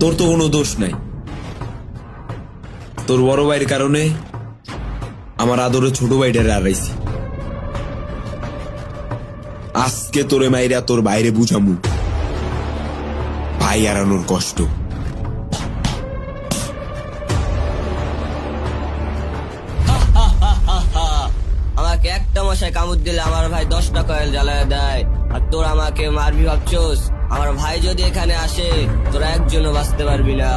তোর তো কোনো দোষ নাই। তোর বড় ভাইয়ের কারণে আমার আদরে ছোট ভাইটারে হারাইছি। আজকে তোরে মাইরা তোর বাইরে বুঝামু ভাই হারানোর কষ্ট। আমাকে একটা মশাই কামড় দিলে আমার ভাই 10টা কয়েল জ্বালায় দেয়, আর তোর আমাকে মারবি ভাবছোস? আমার ভাই যদি এখানে আসে তোরা একজনও বাঁচতে পারবি না।